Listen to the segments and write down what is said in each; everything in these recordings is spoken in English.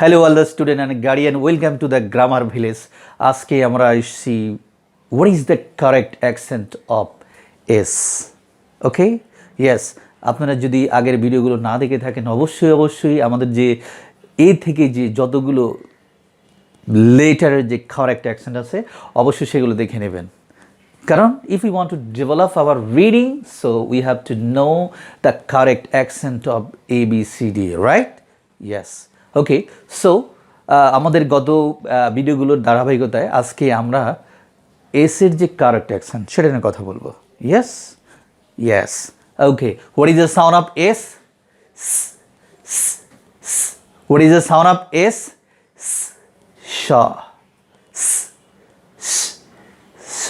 Hello all the student and guardian, welcome to the grammar village. আজকে আমরা এসেছি what is the correct accent of S. Okay, yes. আপনারা যদি আগের ভিডিওগুলো না দেখে থাকেন অবশ্যই আমাদের যে এ থেকে যে যতগুলো লেটারের যে কারেক্ট অ্যাকসেন্ট আছে অবশ্যই সেগুলো দেখে নেবেন। কারণ if we want to develop our reading, so we have to know the correct accent of A, B, C, D, right? Yes. Okay, so আমাদের গত ভিডিওগুলোর ধারাবাহিকতায় আজকে আমরা এসের যে কারেক্ট অ্যাকসেন্ট সেটা নিয়ে কথা বলবো। Yes yes okay, what is the sound of S? What is the sound of S? শ স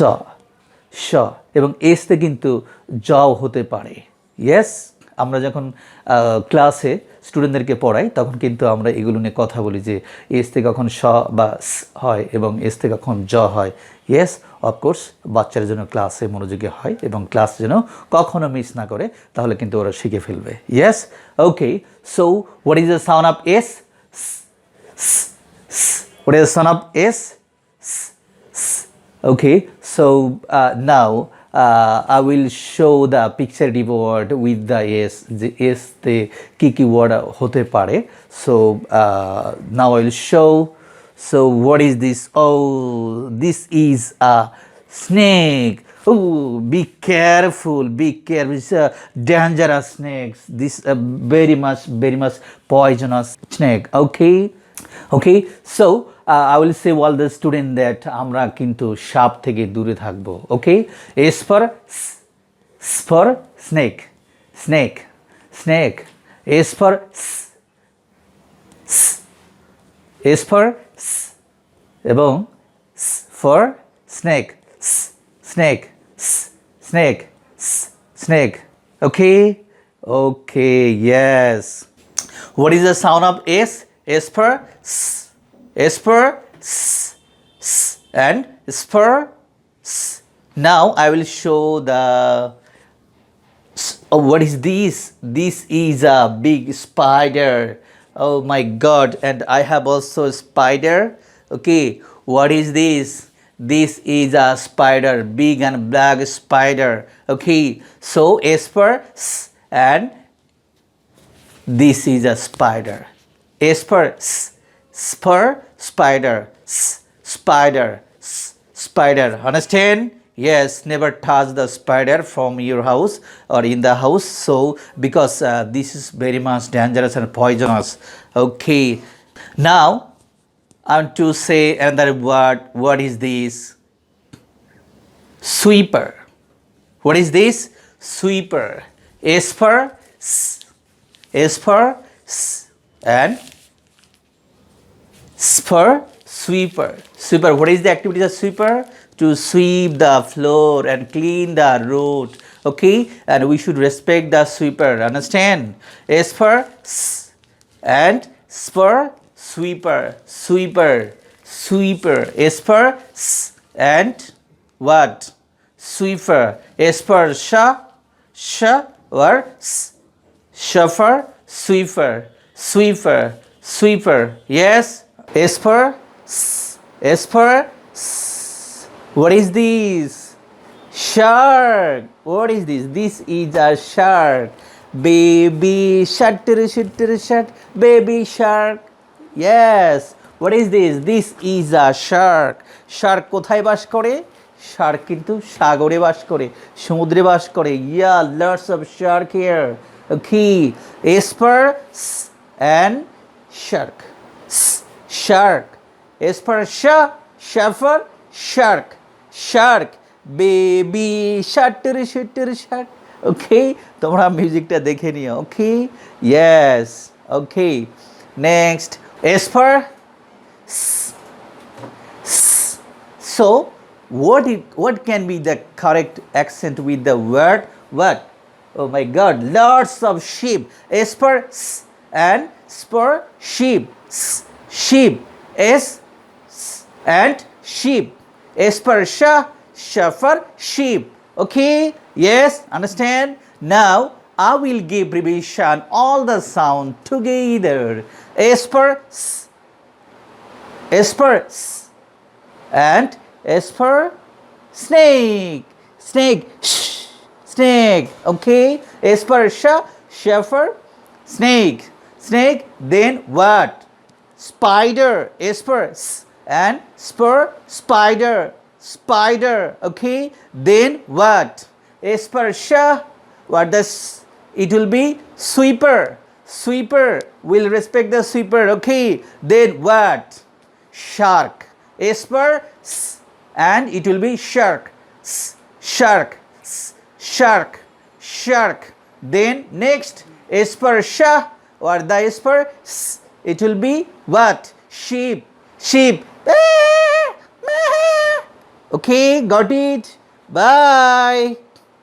শ এবং এসতে কিন্তু জও হতে পারে। ইয়েস, আমরা যখন ক্লাসে স্টুডেন্টদেরকে পড়াই তখন কিন্তু আমরা এগুলো নিয়ে কথা বলি যে এসতে কখন স বা স হয় এবং এসতে কখন জ হয়। ইয়েস, অফকোর্স বাচ্চারা যেন ক্লাসে মনোযোগী হয় এবং ক্লাস যেন কখনো মিস না করে, তাহলে কিন্তু ওরা শিখে ফেলবে। Yes okay, so what is the sound of S? What is the sound of S? Okay, so now I will show the picture word with the S. The S the kiki word hote pare. So now I will show. So what is this? Oh, this is a snake. Oh, be careful, be careful. It's a dangerous snake. This very much poisonous snake. Okay, so I will say all the student that আমরা কিন্তু সাপ থেকে দূরে থাকবো। ওকে, S for snake, S for S for এবং for snake, snake. Okay, yes. What is the sound of S? S for S for and S for S. Now I will show the what is this? This is a big spider. Oh my god, and I have also a spider. Okay, what is this? This is a spider, big and black spider. Okay, so S for S and this is a spider. S for S for spider, spider. Understand? Yes, never touch the spider from your house or in the house. So because this is very much dangerous and poisonous. Okay, now I want to say another word. What is this? Sweeper. What is this? Sweeper. S for S and for sweeper. What is the activity of sweeper? To sweep the floor and clean the road. Okay, and we should respect the sweeper. Understand? S for S and S for sweeper. S for S and what? Sweeper. S for sh or S. Sh for sweeper. Yes. S for S. What is this? Shark. What is this? This is a shark. Baby shark, baby shark. Yes. What is this? This is a shark. Shark কোথায় বাস করে? Shark কিন্তু সাগরে বাস করে, সমুদ্রে বাস করে। Yeah, lots of shark here. Okay. S for S and shark. Shark. S for sh for shark. Baby shark. Okay, তোমরা মিউজিকটা দেখে নিও। Okay, yes. Okay, next S for so what can be the correct accent with the word what? Oh my god, lots of sheep. S for and S for sheep. S and sheep. S for sh for sheep. Okay, yes, understand? Now I will give revision all the sound together. S for S for S, and S for snake. Snake. Shh. Snake. Okay. S for sh. Sh for snake. Snake. Then what? Spider. S for S, and S for spider. Spider. Okay. Then what? S for sh. What does it will be? Sweeper. Sweeper. Will respect the sweeper. Okay. Then what? Shark. S for S, and it will be shark. S, shark. S, shark. Shark. Then next, S for sh, or the S for S, it will be what? Sheep. Sheep. Okay, got it. Bye.